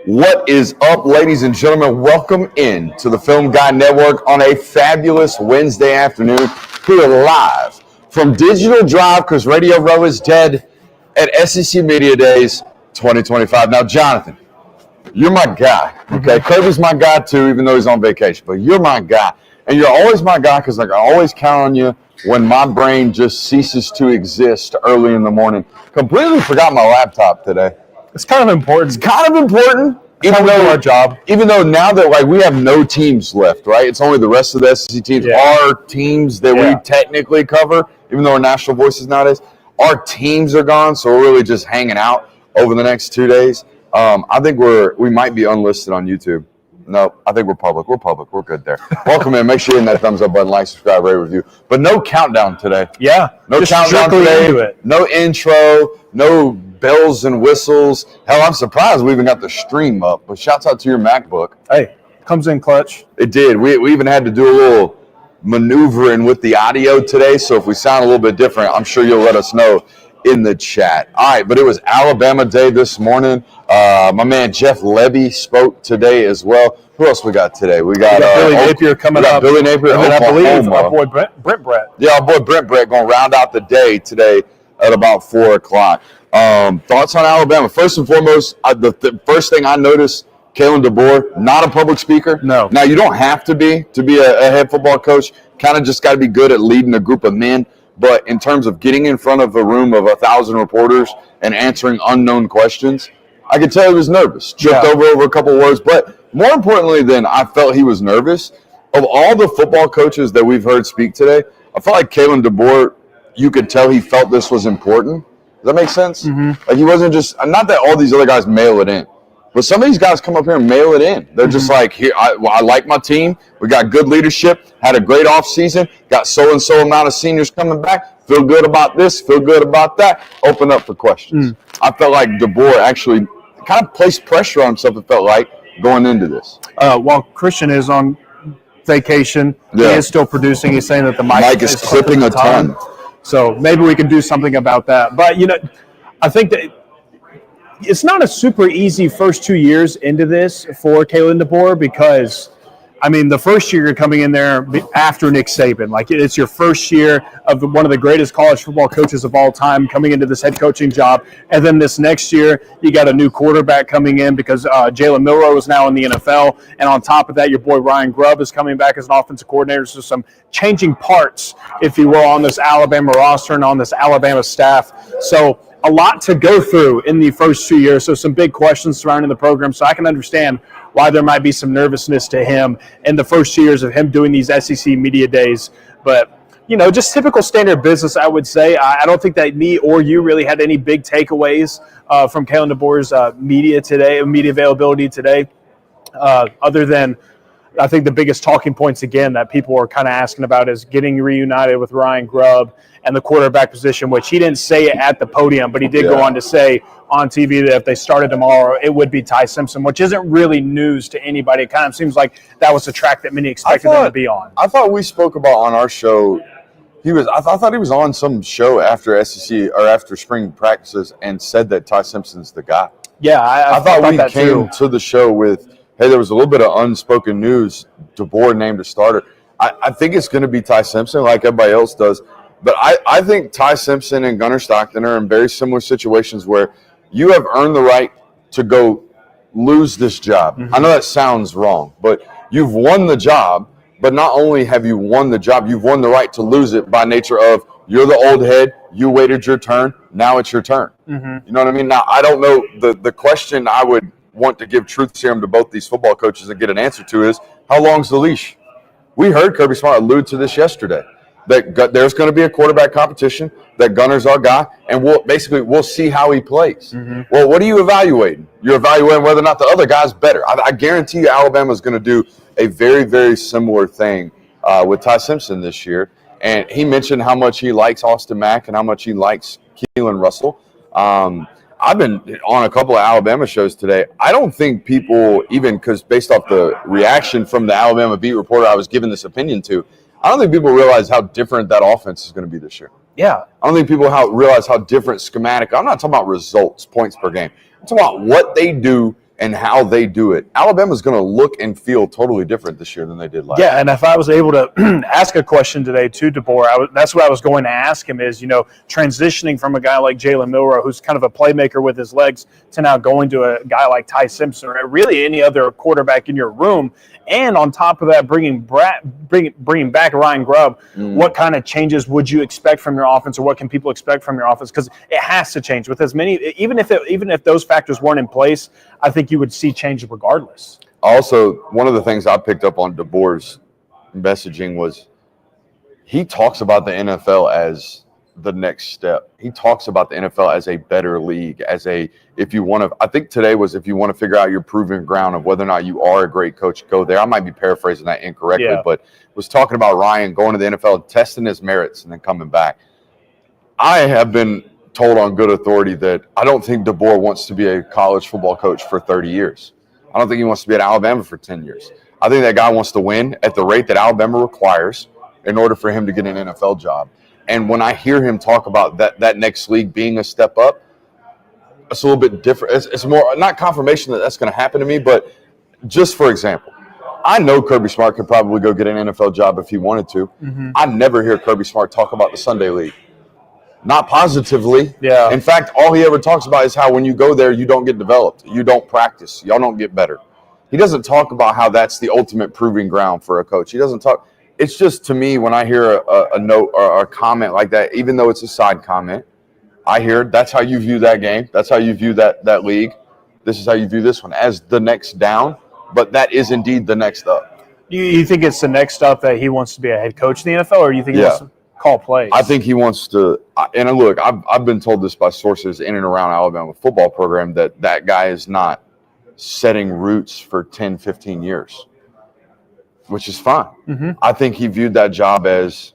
What is up, ladies and gentlemen? Welcome in to the Film Guy Network on a fabulous Wednesday afternoon here live from Digital Drive because Radio Row is dead at SEC Media Days 2025. Now, Jonathan, you're my guy, okay? Kirby's my guy too, even though he's on vacation, but you're my guy. And you're always my guy because I always count on you when my brain just ceases to exist early in the morning. Completely forgot my laptop today. It's kind of important. It's kind of important, even though our job. Even though now that we have no teams left, right? It's only the rest of the SEC teams. Yeah. Our teams that we technically cover, even though we're national voices nowadays, our teams are gone. So we're really just hanging out over the next 2 days. I think we might be unlisted on YouTube. No, I think we're public. We're public. We're good there. Welcome in. Make sure you hit that thumbs up button, like, subscribe, rate, review. But no countdown today. Yeah. No countdown today. No intro. No bells and whistles. Hell, I'm surprised we even got the stream up. But shouts out to your MacBook. Hey, comes in clutch. It did. We even had to do a little maneuvering with the audio today. So if we sound a little bit different, I'm sure you'll let us know in the chat. All right, but it was Alabama Day this morning. My man Jeff Levy spoke today as well. Who else we got today? We got Billy Napier coming up. Billy Napier, and then I believe our boy Brent Brett. Yeah, our boy Brent Brett going to round out the day today at about 4 o'clock. Thoughts on Alabama? First and foremost, the first thing I noticed, Kalen DeBoer, not a public speaker. No. Now, you don't have to be a head football coach. Kind of just got to be good at leading a group of men. But in terms of getting in front of a room of 1,000 reporters and answering unknown questions, I could tell he was nervous. Tripped over a couple words. But more importantly than I felt he was nervous, of all the football coaches that we've heard speak today, I felt like Kalen DeBoer, you could tell he felt this was important. Does that make sense? Mm-hmm. Like he wasn't just, not that all these other guys mail it in, but some of these guys come up here and mail it in. They're just like, here, I like my team. We got good leadership, had a great offseason, got so-and-so amount of seniors coming back, feel good about this, feel good about that, open up for questions. I felt like DeBoer actually kind of placed pressure on himself, it felt like, going into this. While Christian is on vacation, he is still producing. He's saying that the mic is clipping a ton. So maybe we can do something about that. But, I think that it's not a super easy first 2 years into this for Kalen DeBoer because, the first year you're coming in there after Nick Saban. Like, it's your first year of one of the greatest college football coaches of all time coming into this head coaching job. And then this next year, you got a new quarterback coming in because Jalen Milroe is now in the NFL. And on top of that, your boy Ryan Grubb is coming back as an offensive coordinator. So some changing parts, if you will, on this Alabama roster and on this Alabama staff. So a lot to go through in the first 2 years. So some big questions surrounding the program. So I can understand why there might be some nervousness to him in the first 2 years of him doing these SEC media days. But, just typical standard business, I would say. I don't think that me or you really had any big takeaways from Kalen DeBoer's media availability today, other than I think the biggest talking points, again, that people are kind of asking about is getting reunited with Ryan Grubb and the quarterback position, which he didn't say it at the podium, but he did go on to say on TV that if they started tomorrow, it would be Ty Simpson, which isn't really news to anybody. It kind of seems like that was a track that many expected them to be on. I thought we spoke about on our show, I thought he was on some show after SEC or after spring practices and said that Ty Simpson's the guy. Yeah, I thought we came to the show with, hey, there was a little bit of unspoken news. DeBoer named a starter. I think it's going to be Ty Simpson like everybody else does. But I think Ty Simpson and Gunnar Stockton are in very similar situations where you have earned the right to go lose this job. I know that sounds wrong, but you've won the job. But not only have you won the job, you've won the right to lose it by nature of you're the old head, you waited your turn, now it's your turn. You know what I mean? Now, I don't know. The question I would want to give truth serum to both these football coaches and get an answer to is, how long's the leash? We heard Kirby Smart allude to this yesterday, that there's going to be a quarterback competition, that Gunner's our guy, and we'll see how he plays. Well, what are you evaluating? You're evaluating whether or not the other guy's better. I guarantee you Alabama's going to do a very, very similar thing with Ty Simpson this year. And he mentioned how much he likes Austin Mack and how much he likes Keelan Russell. I've been on a couple of Alabama shows today. I don't think people, even because based off the reaction from the Alabama beat reporter I was giving this opinion to, I don't think people realize how different that offense is going to be this year. Yeah. I don't think people realize how different schematic. I'm not talking about results, points per game. I'm talking about what they do and how they do it, Alabama's going to look and feel totally different this year than they did last year. Yeah, and if I was able to ask a question today to DeBoer, that's what I was going to ask him is, transitioning from a guy like Jalen Milroe, who's kind of a playmaker with his legs, to now going to a guy like Ty Simpson or really any other quarterback in your room. And on top of that, bringing back Ryan Grubb, what kind of changes would you expect from your offense, or what can people expect from your offense? Because it has to change with as many. Even if those factors weren't in place, I think you would see change regardless. Also, one of the things I picked up on DeBoer's messaging was he talks about the NFL as the next step. He talks about the NFL as a better league, I think today was if you want to figure out your proving ground of whether or not you are a great coach, go there. I might be paraphrasing that incorrectly, but was talking about Ryan going to the NFL, testing his merits, and then coming back. I have been told on good authority that I don't think DeBoer wants to be a college football coach for 30 years. I don't think he wants to be at Alabama for 10 years. I think that guy wants to win at the rate that Alabama requires in order for him to get an NFL job. And when I hear him talk about that next league being a step up, it's a little bit different. It's more not confirmation that that's going to happen to me, but just for example, I know Kirby Smart could probably go get an NFL job if he wanted to. Mm-hmm. I never hear Kirby Smart talk about the Sunday League. Not positively. Yeah. In fact, all he ever talks about is how when you go there, you don't get developed. You don't practice. Y'all don't get better. He doesn't talk about how that's the ultimate proving ground for a coach. He doesn't talk. It's just, to me, when I hear a note or a comment like that, even though it's a side comment, I hear that's how you view that game. That's how you view that league. This is how you view this one as the next down, but that is indeed the next up. You think it's the next up that he wants to be a head coach in the NFL, or you think he wants to call plays? I think he wants to. And look, I've been told this by sources in and around Alabama football program that guy is not setting roots for 10, 15 years, which is fine. Mm-hmm. I think he viewed that job as,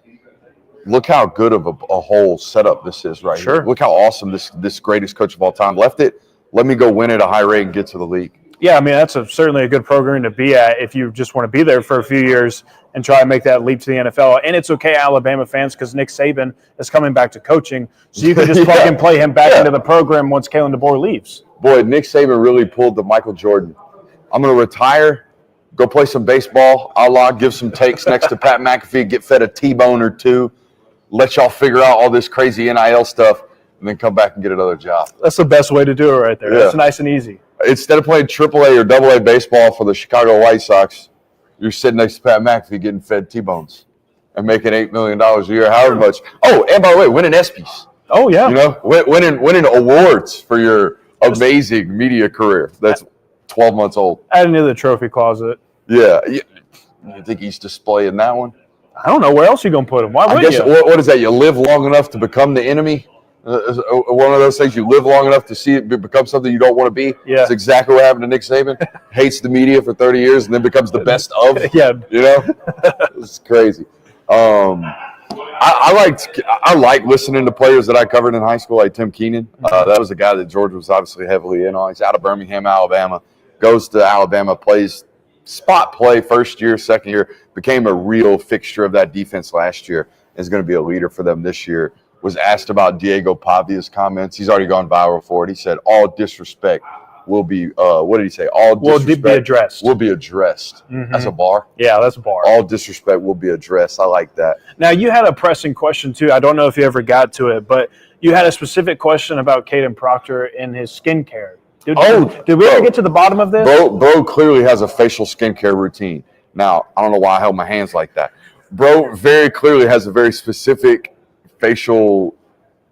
look how good of a whole setup this is right here. Look how awesome this greatest coach of all time left it. Let me go win at a high rate and get to the league. Yeah, I mean, that's certainly a good program to be at if you just want to be there for a few years and try and make that leap to the NFL. And it's okay, Alabama fans, because Nick Saban is coming back to coaching, so you can just plug and play him back into the program once Kalen DeBoer leaves. Boy, Nick Saban really pulled the Michael Jordan. I'm going to retire, go play some baseball, give some takes next to Pat McAfee, get fed a T-bone or two, let y'all figure out all this crazy NIL stuff, and then come back and get another job. That's the best way to do it right there. Yeah. That's nice and easy. Instead of playing AAA or AA baseball for the Chicago White Sox, you're sitting next to Pat McAfee getting fed T-bones and making $8 million a year, however much. Oh, and by the way, winning ESPYs. Oh, yeah. Winning awards for your amazing media career that's 12 months old. Add into the trophy closet. Yeah. You think he's displaying that one? I don't know. Where else are you going to put him? Why would you? What is that? You live long enough to become the enemy? One of those things, you live long enough to see it become something you don't want to be. Yeah. That's exactly what happened to Nick Saban. Hates the media for 30 years and then becomes the best of. Yeah. It's crazy. I like listening to players that I covered in high school, like Tim Keenan. That was a guy that George was obviously heavily in on. He's out of Birmingham, Alabama. Goes to Alabama, plays spot play first year, second year. Became a real fixture of that defense last year. Is going to be a leader for them this year. Was asked about Diego Pavia's comments. He's already gone viral for it. He said, all disrespect will be, what did he say? All disrespect will be addressed. Mm-hmm. That's a bar? Yeah, that's a bar. All disrespect will be addressed. I like that. Now, you had a pressing question, too. I don't know if you ever got to it, but you had a specific question about Caden Proctor and his skincare. Did we ever get to the bottom of this? Bro clearly has a facial skincare routine. Now, I don't know why I held my hands like that. Bro very clearly has a very specific facial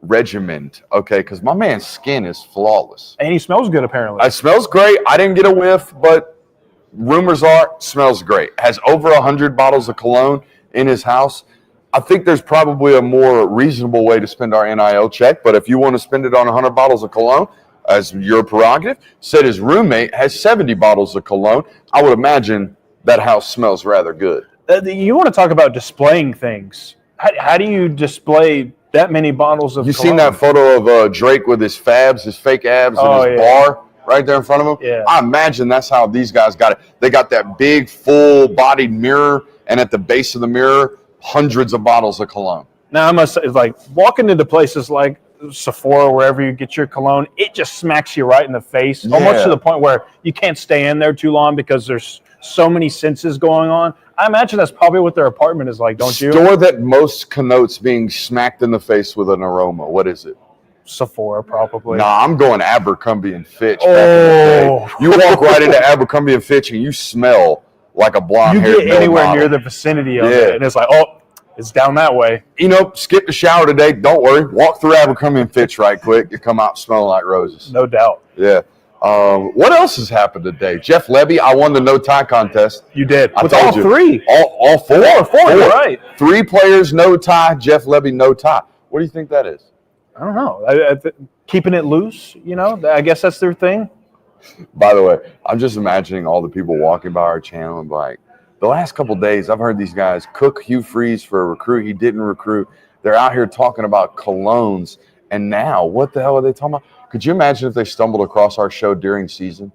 regimen, okay, because my man's skin is flawless. And he smells good, apparently. It smells great. I didn't get a whiff, but rumors are it smells great. Has over 100 bottles of cologne in his house. I think there's probably a more reasonable way to spend our NIL check, but if you want to spend it on 100 bottles of cologne, as your prerogative, said his roommate has 70 bottles of cologne. I would imagine that house smells rather good. You want to talk about displaying things. How do you display that many bottles of cologne? Seen that photo of Drake with his fabs, his fake abs, and his bar right there in front of him? Yeah. I imagine that's how these guys got it. They got that big, full-bodied mirror, and at the base of the mirror, hundreds of bottles of cologne. Now, I must say, like, walking into places like Sephora, wherever you get your cologne, it just smacks you right in the face, almost to the point where you can't stay in there too long because there's so many senses going on. I imagine that's probably what their apartment is like, don't you? Store that most connotes being smacked in the face with an aroma. What is it? Sephora, probably. Nah, I'm going Abercrombie and Fitch. Oh. You walk right into Abercrombie and Fitch and you smell like a blonde-haired You get anywhere model. near the vicinity of it, and it's like, oh, it's down that way. Skip the shower today. Don't worry. Walk through Abercrombie and Fitch right quick. You come out smelling like roses. No doubt. Yeah. What else has happened today? Jeff Levy, I won the no-tie contest. You did. I With told all you. three. All four. Four, you're right. 3 players, no tie. Jeff Levy, no tie. What do you think that is? I don't know. Keeping it loose, I guess that's their thing. By the way, I'm just imagining all the people walking by our channel and like, the last couple of days, I've heard these guys cook Hugh Freeze for a recruit he didn't recruit. They're out here talking about colognes. And now, what the hell are they talking about? Could you imagine if they stumbled across our show during season?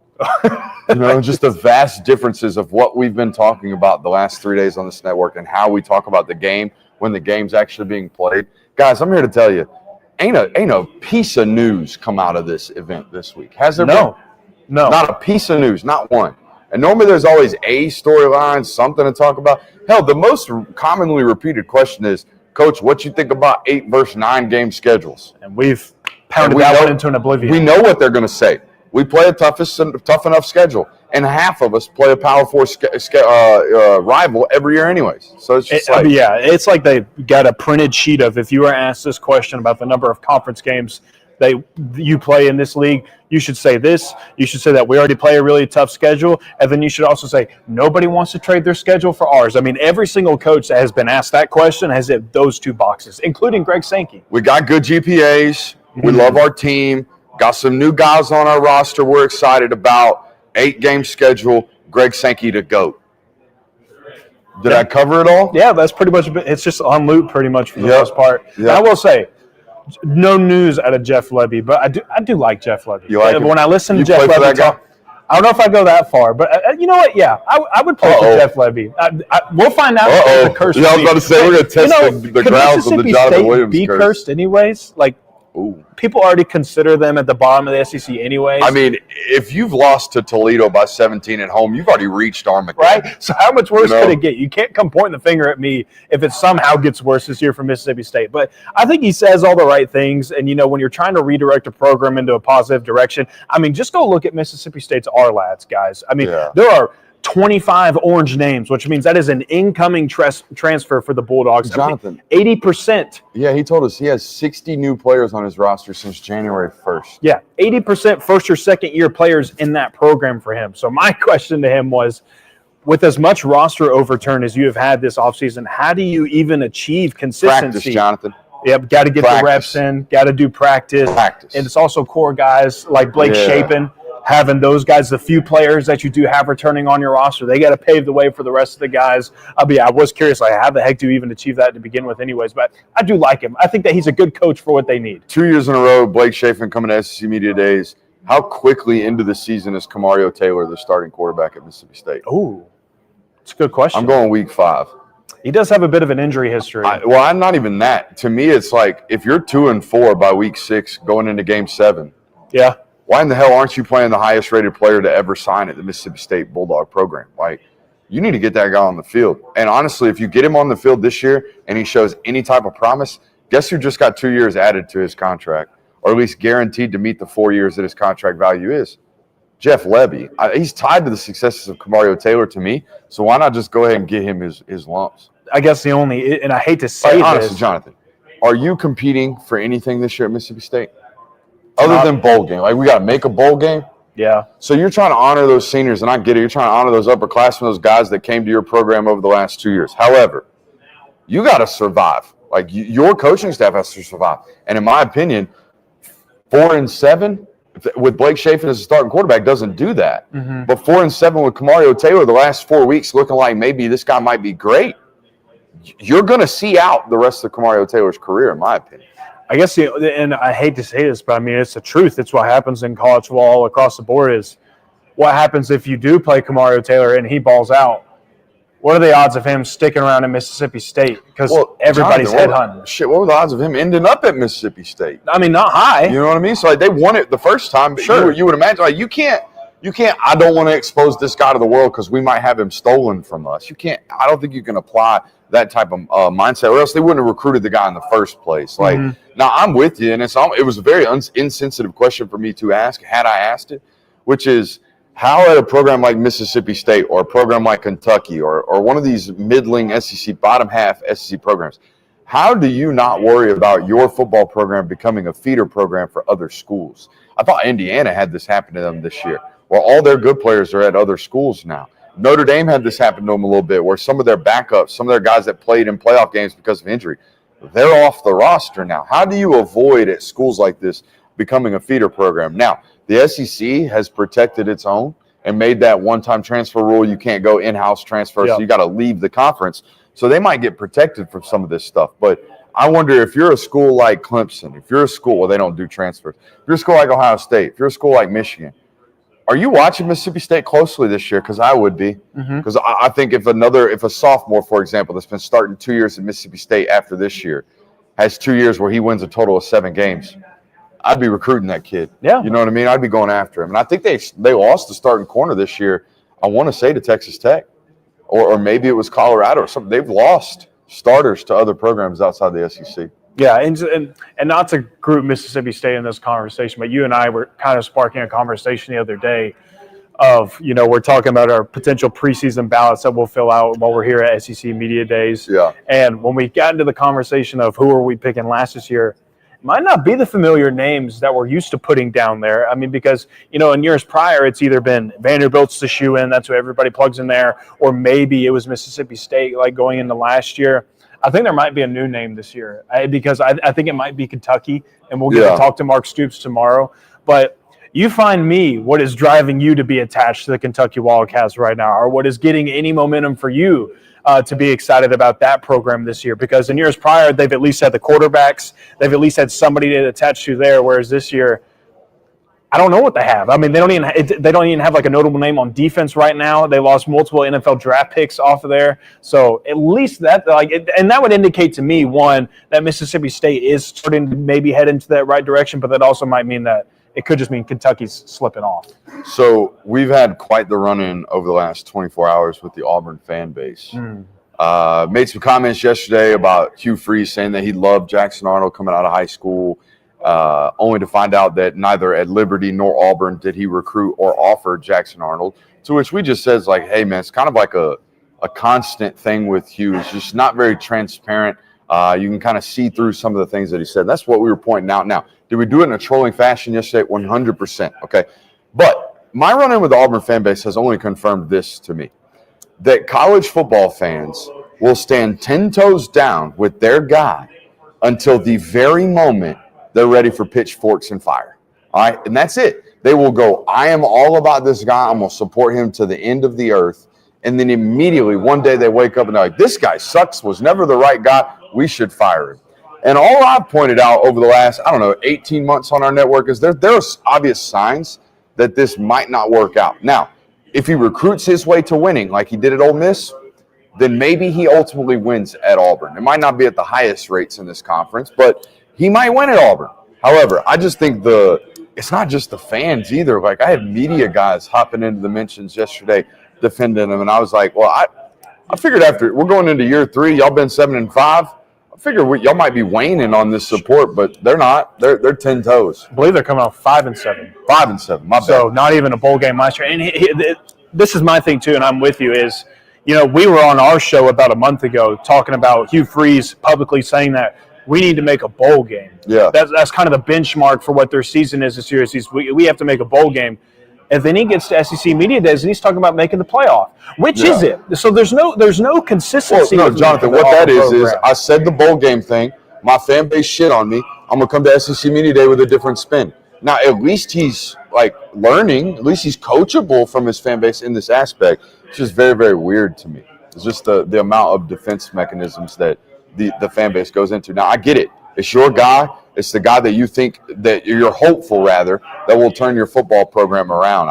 Just the vast differences of what we've been talking about the last 3 days on this network and how we talk about the game when the game's actually being played. Guys, I'm here to tell you, ain't a piece of news come out of this event this week. Has there been? No. Not a piece of news, not one. And normally there's always a storyline, something to talk about. Hell, the most commonly repeated question is, Coach, what you think about 8 versus 9 game schedules? And we've pounded that one into an oblivion. We know what they're going to say. We play a tough enough schedule, and half of us play a Power 4 rival every year anyways. So it's just it's like they got a printed sheet of, if you were asked this question about the number of conference games that you play in this league, you should say this. You should say that we already play a really tough schedule. And then you should also say nobody wants to trade their schedule for ours. I mean, every single coach that has been asked that question has hit those 2 boxes, including Greg Sankey. We got good GPAs. We love our team. Got some new guys on our roster we're excited about. 8-game schedule. Greg Sankey to GOAT. Did I cover it all? Yeah, that's pretty much it. It's just on loop pretty much for the most part. Yep. I will say, no news out of Jeff Levy, but I do like Jeff Levy. You like him? When I listen to You Jeff play for Levy that talk, I don't know if I go that far, but you know what? Yeah, I would play for Jeff Levy. We'll find out if the curse. Yeah, I was about to say, we're going to test the grounds of the Jonathan Williams be curse. Cursed anyways? Like, people already consider them at the bottom of the SEC anyways. I mean, if you've lost to Toledo by 17 at home, you've already reached Armageddon. Right? So how much worse could it get? You can't come pointing the finger at me if it somehow gets worse this year for Mississippi State. But I think he says all the right things. And, when you're trying to redirect a program into a positive direction, I mean, just go look at Mississippi State's R-Lads, guys. I mean, there are 25 orange names, which means that is an incoming transfer for the Bulldogs. Jonathan. 80%. Yeah, he told us he has 60 new players on his roster since January 1st. Yeah, 80% first or second year players in that program for him. So my question to him was, with as much roster overturn as you have had this offseason, how do you even achieve consistency? Practice, Jonathan. Yep, got to get the reps in, got to do practice. And it's also core guys like Blake Shapen. Having those guys, the few players that you do have returning on your roster, they got to pave the way for the rest of the guys. I was curious, how the heck do you even achieve that to begin with anyways? But I do like him. I think that he's a good coach for what they need. 2 years in a row, Blake Shapen coming to SEC Media Days. How quickly into the season is Kamario Taylor the starting quarterback at Mississippi State? Oh, it's a good question. I'm going week 5. He does have a bit of an injury history. I'm not even that. To me, it's like if you're 2-4 by week 6 going into game 7. Yeah. Why in the hell aren't you playing the highest rated player to ever sign at the Mississippi State Bulldog program? Like, you need to get that guy on the field. And honestly, if you get him on the field this year and he shows any type of promise, guess who just got 2 years added to his contract, or at least guaranteed to meet the 4 years that his contract value is? Jeff Levy. He's tied to the successes of Kamario Taylor to me, so why not just go ahead and get him his lumps? I guess the only, and I hate to say honestly, this. Jonathan, are you competing for anything this year at Mississippi State? Other than bowl game. Like, we got to make a bowl game. Yeah. So you're trying to honor those seniors, and I get it. You're trying to honor those upperclassmen, those guys that came to your program over the last 2 years. However, you got to survive. Like, your coaching staff has to survive. And in my opinion, 4-7 with Blake Shapen as a starting quarterback doesn't do that. Mm-hmm. But 4-7 with Kamario Taylor the last 4 weeks looking like maybe this guy might be great. You're going to see out the rest of Kamario Taylor's career, in my opinion. I guess, and I hate to say this, but I mean, it's the truth. It's what happens in college football all across the board is what happens if you do play Kamario Taylor and he balls out. what are the odds of him sticking around in Mississippi State? Because everybody's headhunting. Shit, what were the odds of him ending up at Mississippi State? I mean, not high. You know what I mean? So like, they won it the first time. But sure. You would imagine, like, you can't. I don't want to expose this guy to the world because we might have him stolen from us. You can't. I don't think you can apply that type of mindset, or else they wouldn't have recruited the guy in the first place. Like, now I'm with you, and it was a very insensitive question for me to ask had I asked it, which is, how at a program like Mississippi State or a program like Kentucky or one of these middling SEC, bottom half SEC programs, how do you not worry about your football program becoming a feeder program for other schools? I thought Indiana had this happen to them this year, where all their good players are at other schools now. Notre Dame had this happen to them a little bit, where some of their backups, some of their guys that played in playoff games because of injury, they're off the roster now. How do you avoid at schools like this becoming a feeder program? Now, the SEC has protected its own and made that one-time transfer rule. You can't go in-house transfer, so you got to leave the conference. So they might get protected from some of this stuff. But I wonder if you're a school like Clemson, if you're a school, well, they don't do transfers. If you're a school like Ohio State, if you're a school like Michigan, are you watching Mississippi State closely this year? Because I would be. Because I think if a sophomore, for example, that's been starting 2 years at Mississippi State after this year, has 2 years where he wins a total of 7 games, I'd be recruiting that kid. Yeah. You know what I mean? I'd be going after him. And I think they lost the starting corner this year, I want to say, to Texas Tech. Or maybe it was Colorado or something. They've lost starters to other programs outside the SEC. Yeah, and not to group Mississippi State in this conversation, but you and I were kind of sparking a conversation the other day of, we're talking about our potential preseason ballots that we'll fill out while we're here at SEC Media Days. Yeah. And when we got into the conversation of who are we picking last this year, it might not be the familiar names that we're used to putting down there. I mean, because, in years prior, it's either been Vanderbilt's the shoe-in, that's who everybody plugs in there, or maybe it was Mississippi State, like going into last year. I think there might be a new name this year because I think it might be Kentucky, and we'll get to talk to Mark Stoops tomorrow. But you find me what is driving you to be attached to the Kentucky Wildcats right now, or what is getting any momentum for you to be excited about that program this year. Because in years prior, they've at least had the quarterbacks. They've at least had somebody to attach to there, whereas this year, I don't know what they have. I mean, they don't even have like a notable name on defense right now. They lost multiple NFL draft picks off of there. So at least that, and that would indicate to me, one, that Mississippi State is starting to maybe head into that right direction, but that also might mean that it could just mean Kentucky's slipping off. So we've had quite the run-in over the last 24 hours with the Auburn fan base. Made some comments yesterday about Hugh Freeze saying that he loved Jackson Arnold coming out of high school. Only to find out that neither at Liberty nor Auburn did he recruit or offer Jackson Arnold, to which we just says, like, hey, man, it's kind of like a constant thing with Hugh. It's just not very transparent. You can kind of see through some of the things that he said. That's what we were pointing out. Now, did we do it in a trolling fashion yesterday? 100%. Okay. But my run-in with the Auburn fan base has only confirmed this to me, that college football fans will stand 10 toes down with their guy until the very moment they're ready for pitchforks and fire. All right? And that's it. They will go, I am all about this guy. I'm going to support him to the end of the earth. And then immediately one day they wake up and they're like, this guy sucks, was never the right guy. We should fire him. And all I've pointed out over the last, 18 months on our network is there's obvious signs that this might not work out. Now, if he recruits his way to winning like he did at Ole Miss, then maybe he ultimately wins at Auburn. It might not be at the highest rates in this conference, but he might win at Auburn. However, I just think it's not just the fans either. Like, I had media guys hopping into the mentions yesterday defending him, and I was like, well, I figured after we're going into year 3, y'all been 7-5. I figured y'all might be waning on this support, but they're not. They're 10 toes. I believe they're coming out 5-7. 5-7. My bad. So not even a bowl game last year. And this is my thing too, and I'm with you. Is we were on our show about a month ago talking about Hugh Freeze publicly saying that we need to make a bowl game. Yeah, that's kind of the benchmark for what their season is this year. We have to make a bowl game. And then he gets to SEC Media Days and he's talking about making the playoff. Which is it? So there's no consistency. Well, no, Jonathan, what that is I said the bowl game thing. My fan base shit on me. I'm going to come to SEC Media Day with a different spin. Now, at least he's learning. At least he's coachable from his fan base in this aspect. It's just very, very weird to me. It's just the amount of defense mechanisms that the fan base goes into. Now, I get it. It's your guy. It's the guy that you think that you're hopeful, rather, that will turn your football program around.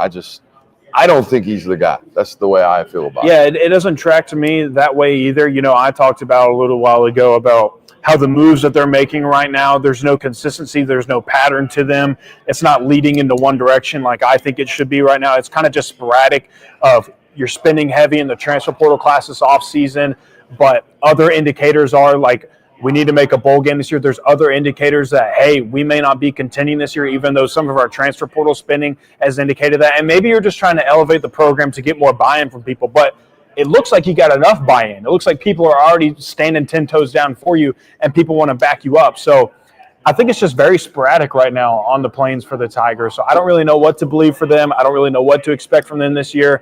I don't think he's the guy. That's the way I feel about it. Yeah, it doesn't track to me that way either. I talked about a little while ago about how the moves that they're making right now, there's no consistency, there's no pattern to them. It's not leading into one direction like I think it should be right now. It's kind of just sporadic of you're spending heavy in the transfer portal class this offseason, but other indicators are like, we need to make a bowl game this year. There's other indicators that, hey, we may not be contending this year, even though some of our transfer portal spending has indicated that. And maybe you're just trying to elevate the program to get more buy-in from people. But it looks like you got enough buy-in. It looks like people are already standing 10 toes down for you, and people want to back you up. So I think it's just very sporadic right now on the Plains for the Tigers. So I don't really know what to believe for them. I don't really know what to expect from them this year.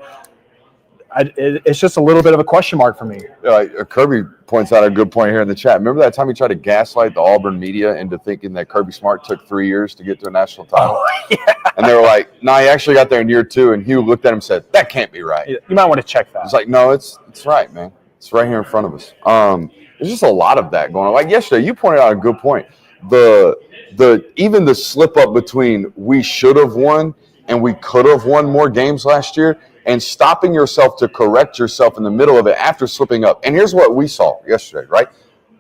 It's just a little bit of a question mark for me. Kirby points out a good point here in the chat. Remember that time he tried to gaslight the Auburn media into thinking that Kirby Smart took 3 years to get to a national title? Oh, yeah. And they were like, no, he actually got there in year 2. And Hugh looked at him and said, that can't be right. You might want to check that. It's like, no, it's right, man. It's right here in front of us. There's just a lot of that going on. Like yesterday, you pointed out a good point. Even the slip up between we should have won and we could have won more games last year, and stopping yourself to correct yourself in the middle of it after slipping up. And here's what we saw yesterday, right?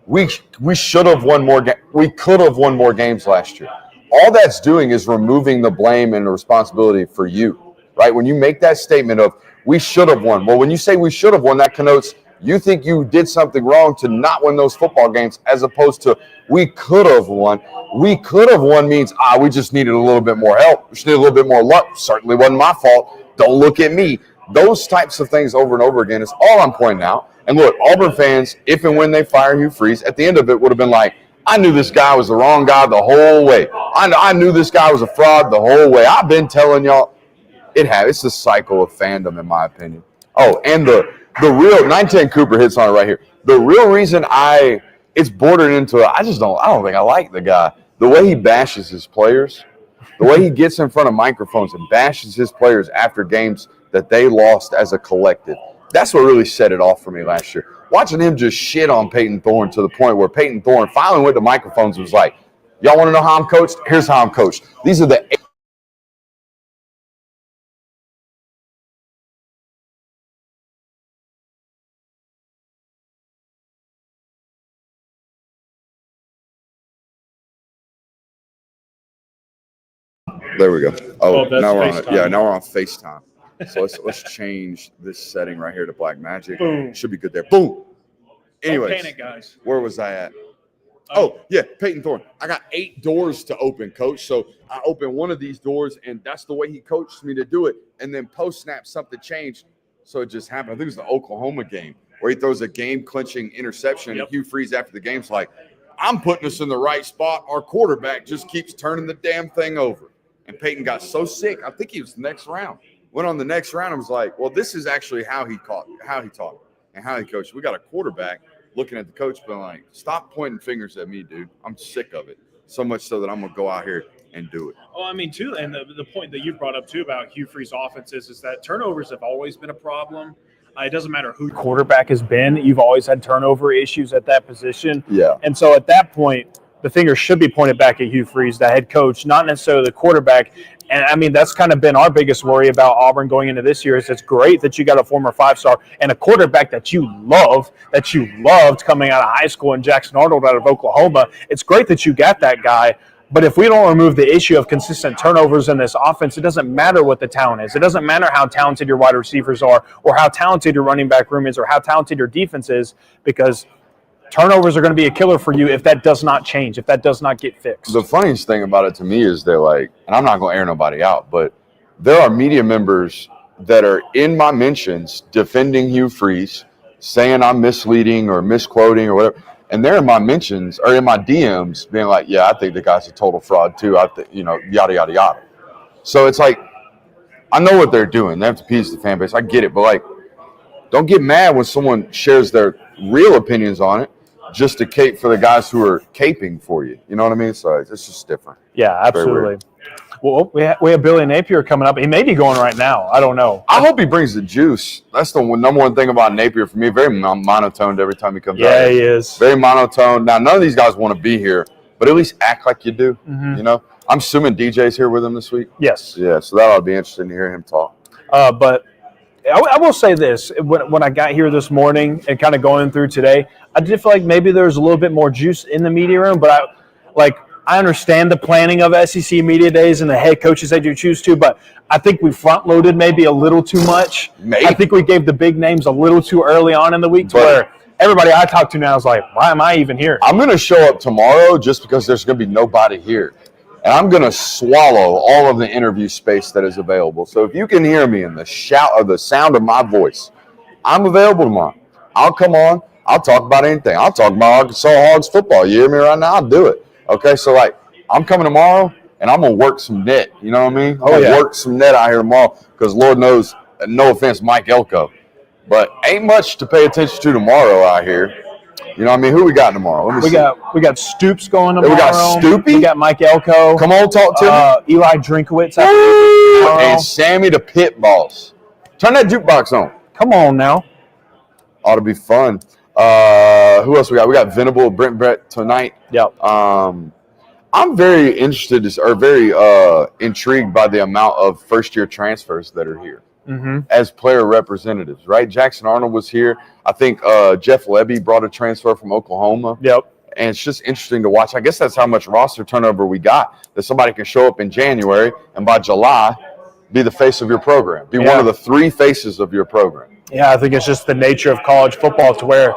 We should have won more. We could have won more games last year. All that's doing is removing the blame and the responsibility for you, right? When you make that statement of we should have won. Well, when you say we should have won, that connotes you think you did something wrong to not win those football games, as opposed to we could have won. We could have won means we just needed a little bit more help. We just needed a little bit more luck. Certainly wasn't my fault. Don't look at me. Those types of things over and over again is all I'm pointing out. And look, Auburn fans, if and when they fire Hugh Freeze, at the end of it would have been like, I knew this guy was the wrong guy the whole way. I knew this guy was a fraud the whole way. I've been telling y'all. It's a cycle of fandom, in my opinion. Oh, and the real 910 Cooper hits on it right here. The real reason it's bordered into I don't think I like the guy. The way he bashes his players. The way he gets in front of microphones and bashes his players after games that they lost as a collective. That's what really set it off for me last year. Watching him just shit on Peyton Thorne to the point where Peyton Thorne finally went to microphones and was like, y'all want to know how I'm coached? Here's how I'm coached. These are the There we go. Oh, now we're on it. Yeah, now we're on FaceTime. So let's change this setting right here to Black Magic. Boom. Should be good there. Boom. Anyways, Panic, guys. Where was I at? Oh, yeah, Peyton Thorne. I got 8 doors to open, Coach. So I opened one of these doors, and that's the way he coached me to do it. And then post-snap, something changed. So it just happened. I think it was the Oklahoma game where he throws a game-clinching interception. Yep. And Hugh Freeze after the game's like, I'm putting us in the right spot. Our quarterback just keeps turning the damn thing over. And Peyton got so sick, I think he was the next round. Went on the next round and was like, well, this is actually how he taught, and how he coached. We got a quarterback looking at the coach being like, stop pointing fingers at me, dude. I'm sick of it. So much so that I'm going to go out here and do it. Oh, I mean, too, and the point that you brought up, too, about Hugh Freeze offenses is that turnovers have always been a problem. It doesn't matter who Quarterback has been. You've always had turnover issues at that position. Yeah. And so at that point, the finger should be pointed back at Hugh Freeze, the head coach, not necessarily the quarterback. And, I mean, that's kind of been our biggest worry about Auburn going into this year is it's great that you got a former 5-star and a quarterback that you loved coming out of high school, and Jackson Arnold out of Oklahoma. It's great that you got that guy. But if we don't remove the issue of consistent turnovers in this offense, it doesn't matter what the talent is. It doesn't matter how talented your wide receivers are or how talented your running back room is or how talented your defense is, because turnovers are going to be a killer for you if that does not change, if that does not get fixed. The funniest thing about it to me is they're like, and I'm not going to air nobody out, but there are media members that are in my mentions defending Hugh Freeze, saying I'm misleading or misquoting or whatever. And they're in my mentions or in my DMs being like, yeah, I think the guy's a total fraud too. I think, yada, yada, yada. So it's like, I know what they're doing. They have to appease the fan base. I get it. But like, don't get mad when someone shares their real opinions on it just to cape for the guys who are caping for you. You know what I mean? So it's just different. Yeah, absolutely. Well, we have Billy Napier coming up. He may be going right now. I don't know. I hope he brings the juice. That's the number one thing about Napier for me. Very monotoned every time he comes out. Yeah, he is. Very monotone. Now, none of these guys want to be here, but at least act like you do. Mm-hmm. You know? I'm assuming DJ's here with him this week. Yes. Yeah, so that ought to be interesting to hear him talk. But I will say this. When I got here this morning and kind of going through today, I did feel like maybe there was a little bit more juice in the media room. But I understand the planning of SEC media days and the head coaches they do choose to, but I think we front-loaded maybe a little too much. Maybe. I think we gave the big names a little too early on in the week to where everybody I talk to now is like, why am I even here? I'm going to show up tomorrow just because there's going to be nobody here. And I'm going to swallow all of the interview space that is available. So if you can hear me in the shout or the sound of my voice, I'm available tomorrow. I'll come on. I'll talk about anything. I'll talk about Arkansas Hogs football. You hear me right now? I'll do it. Okay, so I'm coming tomorrow, and I'm going to work some net. You know what I mean? I'm going to work some net out here tomorrow because Lord knows, no offense, Mike Elko, but ain't much to pay attention to tomorrow out here. You know what I mean? Who we got tomorrow? We got Stoops going tomorrow. We got Stoopy. We got Mike Elko. Come on, talk to me. Eli Drinkowitz. And Sammy the Pit Boss. Turn that jukebox on. Come on now. Ought to be fun. Who else we got? We got Venable Brett tonight. Yep. I'm very interested very intrigued by the amount of first-year transfers that are here. Mm-hmm. As player representatives, right? Jackson Arnold was here. I think Jeff Levy brought a transfer from Oklahoma. Yep. And it's just interesting to watch. I guess that's how much roster turnover we got, that somebody can show up in January and by July be the face of your program, be one of the three faces of your program. Yeah, I think it's just the nature of college football to where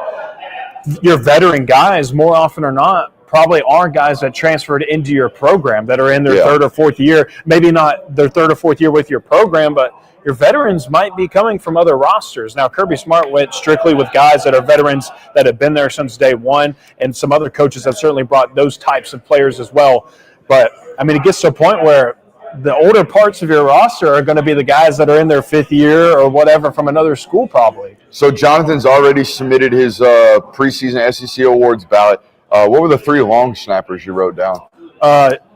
your veteran guys, more often or not, probably are guys that transferred into your program that are in their third or fourth year. Maybe not their third or fourth year with your program, but your veterans might be coming from other rosters. Now, Kirby Smart went strictly with guys that are veterans that have been there since day one, and some other coaches have certainly brought those types of players as well. But, I mean, it gets to a point where the older parts of your roster are going to be the guys that are in their fifth year or whatever from another school probably. So Jonathan's already submitted his preseason SEC awards ballot. What were the three long snappers you wrote down?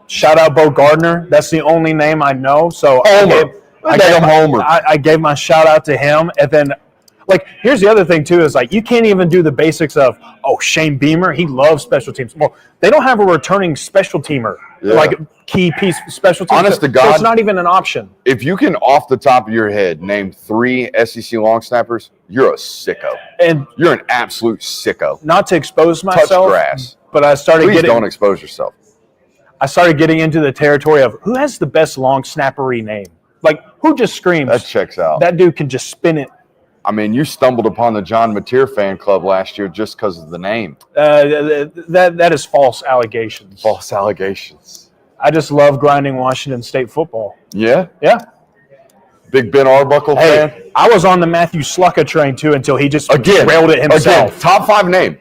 Shout out Bo Gardner. That's the only name I know. So I gave my shout out to him. And then, here's the other thing, too, is, you can't even do the basics of, Shane Beamer, he loves special teams. Well, they don't have a returning special teamer, key piece special teams. Honest to God, so it's not even an option. If you can, off the top of your head, name three SEC long snappers, you're a sicko. And you're an absolute sicko. Not to expose myself. Touch grass. But I started Please don't expose yourself. I started getting into the territory of who has the best long snappery name. Who just screams? That checks out. That dude can just spin it. I mean, you stumbled upon the John Mateer fan club last year just because of the name. That is false allegations. False allegations. I just love grinding Washington State football. Yeah? Yeah. Big Ben Arbuckle fan? I was on the Matthew Slucka train, too, until he just railed it himself. Again, top five name.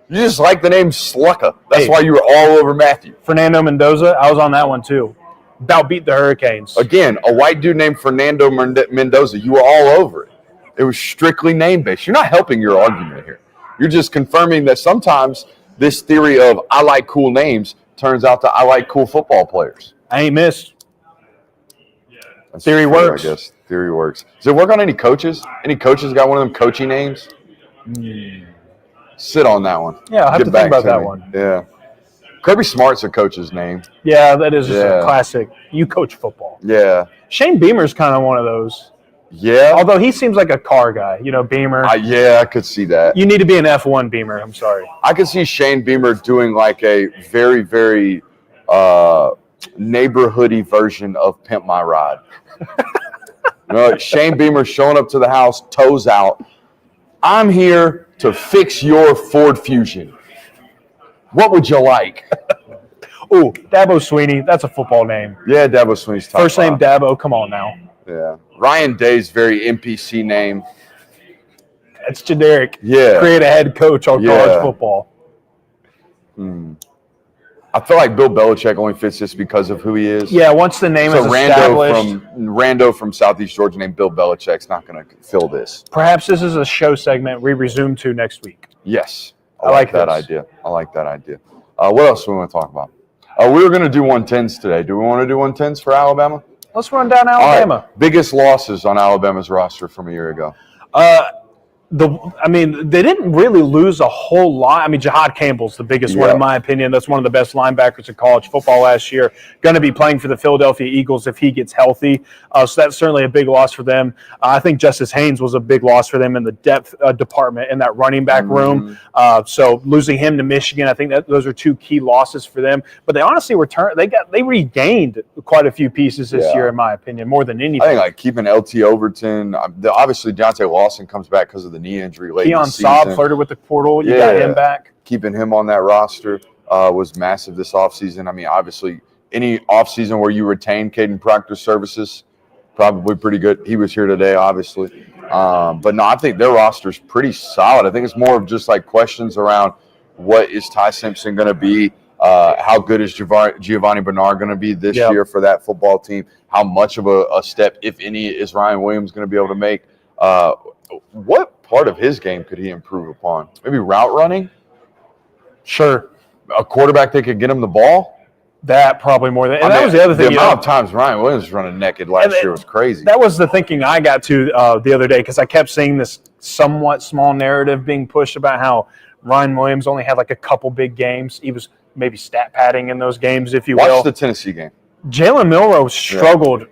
You just like the name Slucka. That's why you were all over Matthew. Fernando Mendoza, I was on that one, too. About beat the Hurricanes. Again, a white dude named Fernando Mendoza. You were all over it. It was strictly name-based. You're not helping your argument here. You're just confirming that sometimes this theory of I like cool names turns out to I like cool football players. I ain't missed. That's Theory true, works. I guess. Theory works. Does it work on any coaches? Any coaches got one of them coachy names? Sit on that one. Yeah, I'll have to think about that one. Yeah. Kirby Smart's a coach's name. Yeah, that is just a classic. You coach football. Yeah. Shane Beamer's kind of one of those. Yeah. Although he seems like a car guy, Beamer. I could see that. You need to be an F1 Beamer. I'm sorry. I could see Shane Beamer doing a very, very neighborhoody version of Pimp My Ride. Shane Beamer showing up to the house, toes out. I'm here to fix your Ford Fusion. What would you like? Ooh, Dabo Sweeney. That's a football name. Yeah, Dabo Sweeney's top First name Dabo. Come on now. Yeah. Ryan Day's very NPC name. It's generic. Yeah. Create a head coach on college football. I feel like Bill Belichick only fits this because of who he is. Yeah, once the name is established. Rando from Southeast Georgia named Bill Belichick's not going to fill this. Perhaps this is a show segment we resume to next week. Yes. I like that idea. I like that idea. What else do we want to talk about? We were going to do 110s today. Do we want to do 110s for Alabama? Let's run down Alabama. Right. Biggest losses on Alabama's roster from a year ago. They didn't really lose a whole lot. I mean, Jahad Campbell's the biggest one, in my opinion. That's one of the best linebackers in college football last year. Going to be playing for the Philadelphia Eagles if he gets healthy. So that's certainly a big loss for them. I think Justice Haynes was a big loss for them in the depth department in that running back room. So losing him to Michigan, I think that those are two key losses for them. But they honestly they regained quite a few pieces this year, in my opinion, more than anything. I think like keeping LT Overton. Obviously, Deontay Lawson comes back because of the knee injury late in the season. Keon Saab flirted with the portal. You got him back. Keeping him on that roster was massive this offseason. I mean, obviously, any offseason where you retain Caden Proctor's services, probably pretty good. He was here today, obviously. But no, I think their roster's pretty solid. I think it's more of just like questions around what is Ty Simpson going to be? How good is Giovanni Bernard going to be this year for that football team? How much of a step, if any, is Ryan Williams going to be able to make? What part of his game could he improve upon? Maybe route running? Sure. A quarterback that could get him the ball? That probably more than – and that was the other thing. The amount of times Ryan Williams was running naked last year was crazy. That was the thinking I got to the other day because I kept seeing this somewhat small narrative being pushed about how Ryan Williams only had like a couple big games. He was maybe stat padding in those games, if you will. Watch the Tennessee game. Jalen Milroe struggled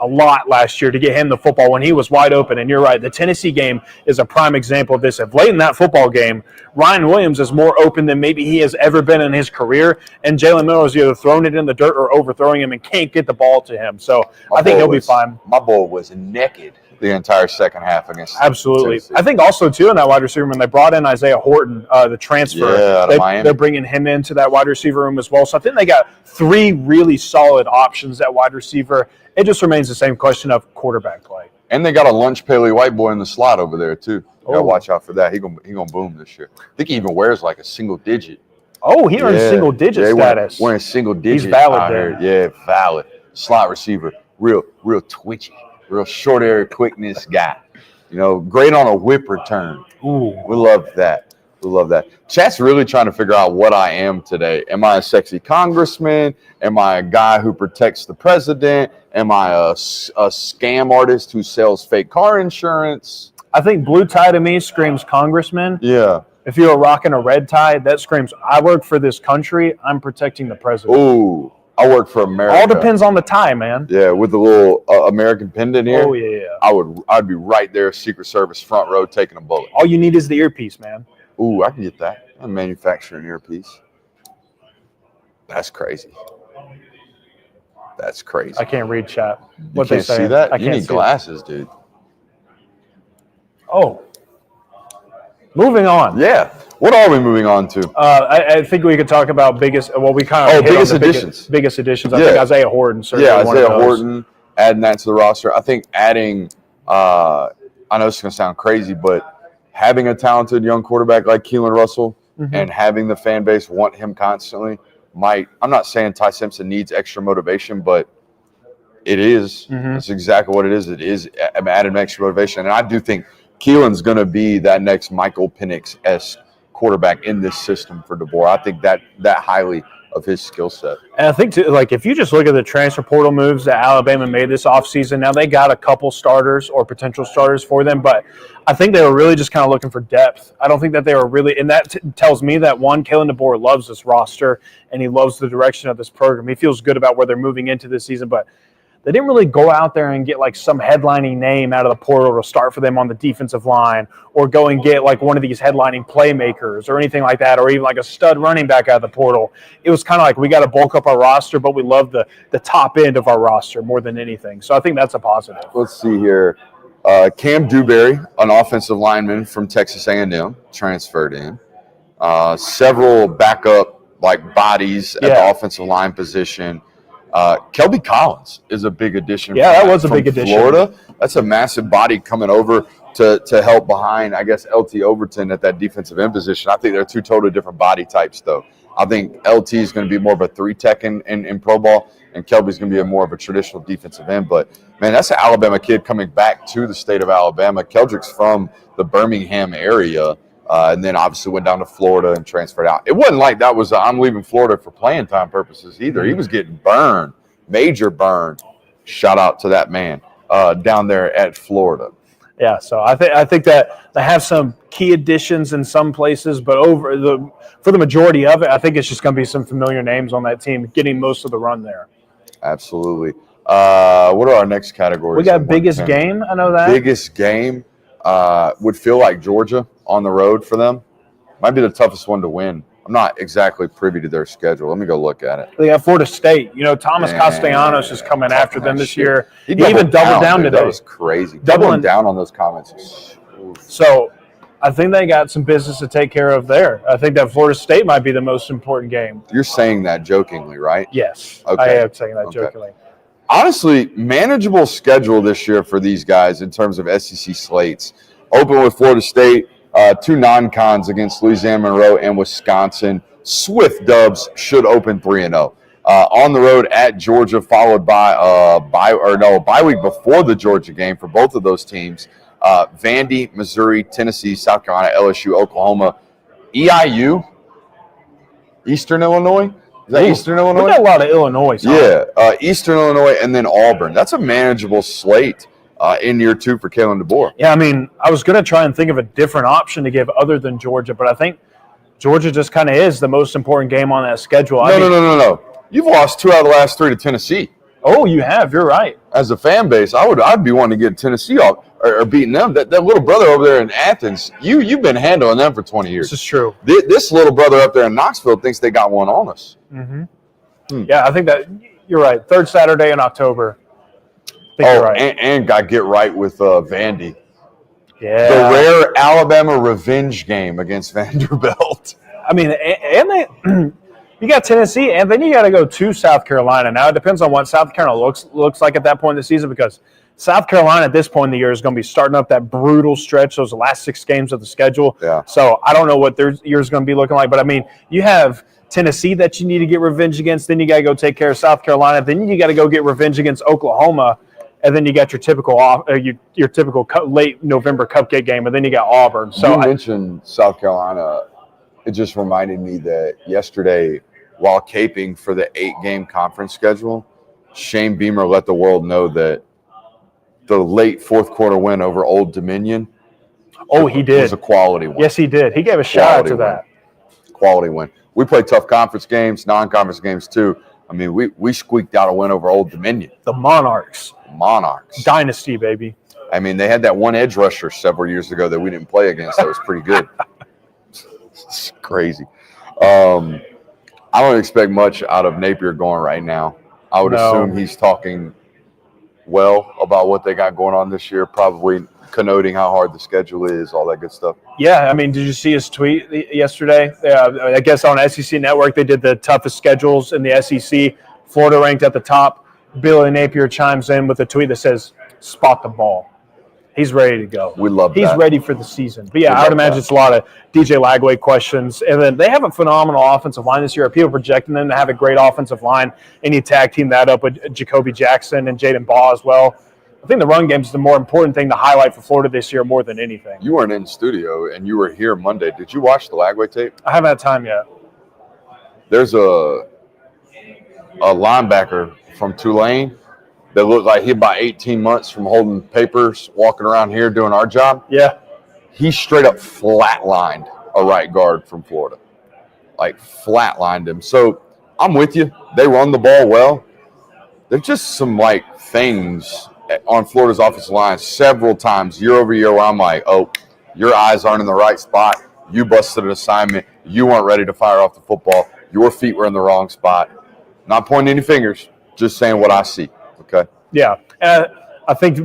a lot last year to get him the football when he was wide open. And you're right, the Tennessee game is a prime example of this. If late in that football game, Ryan Williams is more open than maybe he has ever been in his career, and Jalen Milroe is either throwing it in the dirt or overthrowing him and can't get the ball to him. So I think he'll be fine. My boy was naked the entire second half against Absolutely. Tennessee. I think also, too, in that wide receiver room, they brought in Isaiah Horton, the transfer. out of Miami. They're bringing him into that wide receiver room as well. So I think they got three really solid options at wide receiver. It just remains the same question of quarterback play. And they got a lunch paily white boy in the slot over there, too. You got to watch out for that. He gonna boom this year. I think he even wears like a single digit. Oh, he earned single digit status. Wearing single digit. He's valid there. Yeah, valid. Slot receiver. Real twitchy. Real short area quickness guy. You know, great on a whip return. Ooh. We love that. Chat's really trying to figure out what I am today. Am I a sexy congressman? Am I a guy who protects the president? Am I a scam artist who sells fake car insurance? I think blue tie to me screams congressman. Yeah. If you're rocking a red tie, that screams, I work for this country. I'm protecting the president. Ooh, I work for America. All depends on the tie, man. Yeah, with the little American pendant here. Oh, yeah. I'd be right there, Secret Service front row, taking a bullet. All you need is the earpiece, man. Ooh, I can get that. I'm manufacturing earpiece. That's crazy. I can't read chat. You can't see that? You need glasses, dude. Oh. Moving on. Yeah. What are we moving on to? I think we could talk about biggest. Well, we kind of biggest additions. Biggest additions. I think Isaiah Horton. Isaiah Horton, adding that to the roster. I think adding. I know it's going to sound crazy, but having a talented young quarterback like Keelan Russell and having the fan base want him constantly might. I'm not saying Ty Simpson needs extra motivation, but it is. It's exactly what it is. It is added extra motivation, and I do think Keelan's going to be that next Michael Penix-esque quarterback in this system for DeBoer. I think that highly of his skill set. And I think, if you just look at the transfer portal moves that Alabama made this offseason, now they got a couple starters or potential starters for them, but I think they were really just kind of looking for depth. I don't think that they were really – and that tells me that, one, Kalen DeBoer loves this roster, and he loves the direction of this program. He feels good about where they're moving into this season, but – they didn't really go out there and get like some headlining name out of the portal to start for them on the defensive line, or go and get like one of these headlining playmakers or anything like that, or even like a stud running back out of the portal. It was kind of like, we got to bulk up our roster, but we love the top end of our roster more than anything. So I think that's a positive. Let's see here. Cam Dewberry, an offensive lineman from Texas A&M, transferred in. Several backup like bodies at the offensive line position. Kelby Collins is a big addition. Yeah, that was a big addition. Florida. That's a massive body coming over to help behind, I guess, LT Overton at that defensive end position. I think they're two totally different body types, though. I think LT is going to be more of a 3-tech in pro ball, and Kelby's going to be more of a traditional defensive end. But, man, that's an Alabama kid coming back to the state of Alabama. Keldrick's from the Birmingham area. And then obviously went down to Florida and transferred out. It wasn't like that was I'm leaving Florida for playing time purposes either. He was getting burned, major burn. Shout out to that man down there at Florida. Yeah, so I think that they have some key additions in some places, but for the majority of it, I think it's just going to be some familiar names on that team getting most of the run there. Absolutely. What are our next categories? We got biggest game. I know that biggest game would feel like Georgia on the road for them. Might be the toughest one to win. I'm not exactly privy to their schedule. Let me go look at it. They got Florida State. Thomas Castellanos is coming after them this year. He even doubled down today. That was crazy. Doubling down on those comments. So I think they got some business to take care of there. I think that Florida State might be the most important game. You're saying that jokingly, right? Yes. Okay. I am saying that jokingly. Honestly, manageable schedule this year for these guys in terms of SEC slates. Open with Florida State, 2 non-cons against Louisiana Monroe and Wisconsin. Swift dubs, should open 3-0. On the road at Georgia, followed by bye week before the Georgia game for both of those teams. Vandy, Missouri, Tennessee, South Carolina, LSU, Oklahoma, EIU, Eastern Illinois. Is that Eastern Illinois? We got a lot of Illinois. Yeah, Eastern Illinois and then Auburn. That's a manageable slate in year 2 for Kalen DeBoer. Yeah, I mean, I was going to try and think of a different option to give other than Georgia, but I think Georgia just kind of is the most important game on that schedule. No. You've lost 2 out of the last 3 to Tennessee. Oh, you have. You're right. As a fan base, I'd be wanting to get Tennessee off or beating them. That little brother over there in Athens, you've been handling them for 20 years. This is true. This little brother up there in Knoxville thinks they got one on us. Mm-hmm. Yeah, I think that you're right. 3rd Saturday in October. I think you're right. And got get right with Vandy. Yeah. The rare Alabama revenge game against Vanderbilt. I mean, and they you got Tennessee, and then you got to go to South Carolina. Now, it depends on what South Carolina looks like at that point in the season, because South Carolina at this point in the year is going to be starting up that brutal stretch, those last 6 games of the schedule. Yeah. So I don't know what their year is going to be looking like, but I mean, you have Tennessee that you need to get revenge against, then you got to go take care of South Carolina, then you got to go get revenge against Oklahoma, and then you got your typical late November cupcake game, and then you got Auburn. So you mentioned South Carolina. It just reminded me that yesterday, while caping for the 8-game conference schedule, Shane Beamer let the world know that the late 4th quarter win over Old Dominion. Oh, he did. Was a quality win. Yes, he did. He gave a shout out to that. Quality win. We play tough conference games, non-conference games too. I mean, we squeaked out a win over Old Dominion. The Monarchs. Dynasty, baby. I mean, they had that one edge rusher several years ago that we didn't play against. That was pretty good. It's crazy. I don't expect much out of Napier going right now. I would assume he's talking well about what they got going on this year, probably connoting how hard the schedule is, all that good stuff. Yeah, I mean, did you see his tweet yesterday? I guess on SEC Network they did the toughest schedules in the SEC. Florida ranked at the top. Billy Napier chimes in with a tweet that says, "Spot the ball." He's ready to go. We love that. He's ready for the season. But yeah, I would imagine it's a lot of DJ Lagway questions. And then they have a phenomenal offensive line this year. Are people projecting them to have a great offensive line? And you tag team that up with Jacoby Jackson and Jaden Baugh as well. I think the run game is the more important thing to highlight for Florida this year more than anything. You weren't in studio, and you were here Monday. Did you watch the Lagway tape? I haven't had time yet. There's a linebacker from Tulane that looked like he about 18 months from holding papers, walking around here doing our job. Yeah. He straight up flatlined a right guard from Florida. Like, flatlined him. So, I'm with you. They run the ball well. There's just some, things on Florida's offensive line several times year over year where I'm like, oh, your eyes aren't in the right spot. You busted an assignment. You weren't ready to fire off the football. Your feet were in the wrong spot. Not pointing any fingers, just saying what I see. Okay. Yeah. I think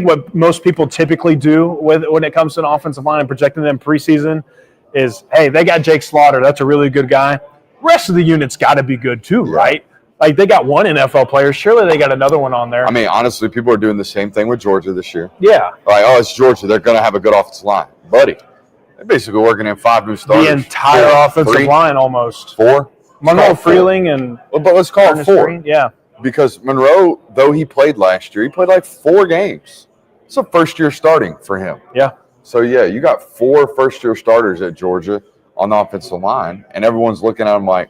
what most people typically do when it comes to an offensive line and projecting them preseason is, hey, they got Jake Slaughter. That's a really good guy. Rest of the unit's got to be good too, right? Like, they got one NFL player. Surely they got another one on there. I mean, honestly, people are doing the same thing with Georgia this year. Yeah. Like, oh, it's Georgia. They're going to have a good offensive line. Buddy, they're basically working in 5 new starters. The entire offensive line almost. 4? Monroe Freeling and – but let's call it 4. Yeah. Because Monroe, though he played last year, he played 4 games. It's a first-year starting for him. Yeah. So, yeah, you got 4 first-year starters at Georgia on the offensive line, and everyone's looking at them like,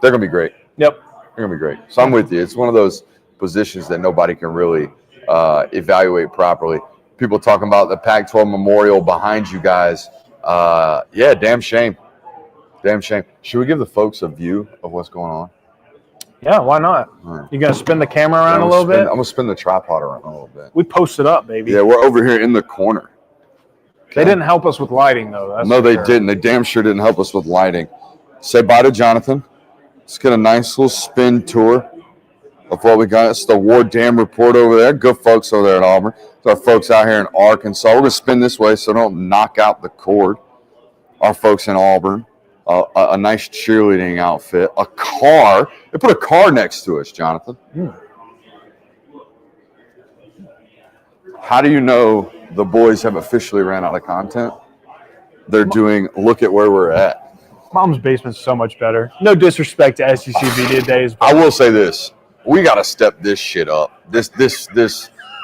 they're going to be great. Yep. They're going to be great. So I'm with you. It's one of those positions that nobody can really evaluate properly. people talking about the Pac-12 Memorial behind you guys. Yeah, damn shame. Damn shame. Should we give the folks a view of what's going on? Yeah, why not? Right. You gonna spin the camera around Yeah, a little bit? I'm gonna spin the tripod around a little bit. We posted up, baby. Yeah, we're over here in the corner. They didn't help us with lighting, though. That's No, for they sure. didn't. They damn sure didn't help us with lighting. Say bye to Jonathan. Let's get a nice little spin tour of what we got. It's the War Dam Report over there. Good folks over there at Auburn. It's our folks out here in Arkansas. We're going to spin this way so don't knock out the cord. Our folks in Auburn. A nice cheerleading outfit. A car. They put a car next to us, Jonathan. How do you know the boys have officially ran out of content? They're doing Look at Where We're At. Mom's Basement's so much better. No disrespect to SEC Media Days, but I will say this. We got to step this shit up. This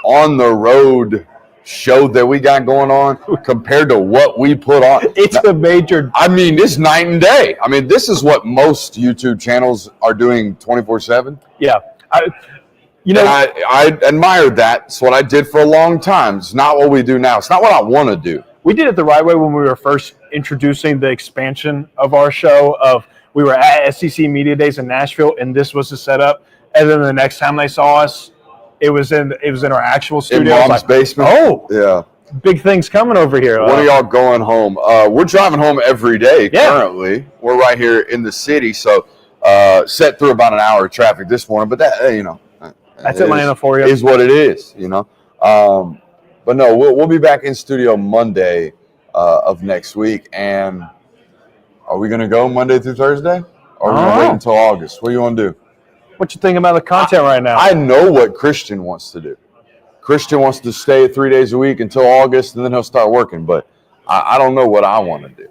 on the road show that we got going on compared to what we put on. it's a major. I mean, it's night and day. I mean, this is what most YouTube channels are doing 24/7. Yeah. And I admired that. It's what I did for a long time. It's not what we do now. It's not what I want to do. We did it the right way when we were first introducing the expansion of our show. We were at SEC Media Days in Nashville, and this was the setup. And then the next time they saw us, it was in our actual studio. In Mom's basement. Oh, yeah. Big things coming over here. When are y'all going home? We're driving home every day currently. Yeah. We're right here in the city, so set through about an hour of traffic this morning. But that, that's Atlanta for you. Is what it is, But no, we'll be back in studio Monday of next week. And are we going to go Monday through Thursday? Or are we going to wait until August? What do you want to do? What you think about the content right now? I know what Christian wants to do. Christian wants to stay 3 days a week until August, and then he'll start working. But I don't know what I want to do.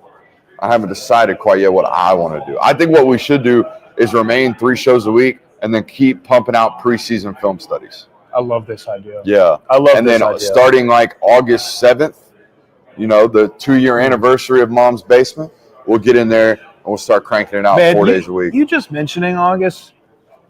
I haven't decided quite yet what I want to do. I think what we should do is remain 3 shows a week and then keep pumping out preseason film studies. I love this idea. Yeah. I love this idea. And then starting like August 7th, the 2-year anniversary of Mom's Basement, we'll get in there and we'll start cranking it out 4 days a week. You just mentioning August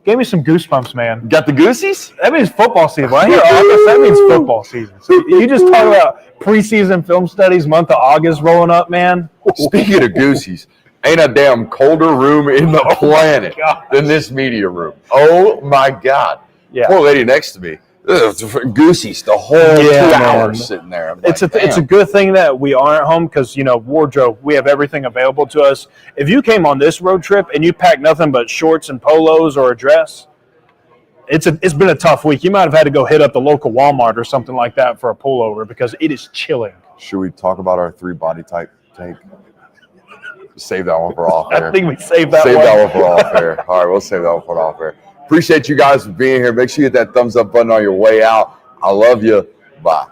gave me some goosebumps, man. Got the goosies? That means football season. When I hear August, that means football season. So you just talk about preseason film studies, month of August rolling up, man. Speaking of goosies, ain't a damn colder room in the planet than this media room. Oh, my God. Yeah. Poor lady next to me. Goosies the whole 2 hours sitting there. It's a good thing that we are at home because, wardrobe, we have everything available to us. If you came on this road trip and you packed nothing but shorts and polos or a dress, it's been a tough week. You might have had to go hit up the local Walmart or something like that for a pullover because it is chilling. Should we talk about our 3 body type take? Save that one for off air. I think we saved that one. Save that one for off air. All right, we'll save that one for off air. Appreciate you guys for being here. Make sure you hit that thumbs up button on your way out. I love you. Bye.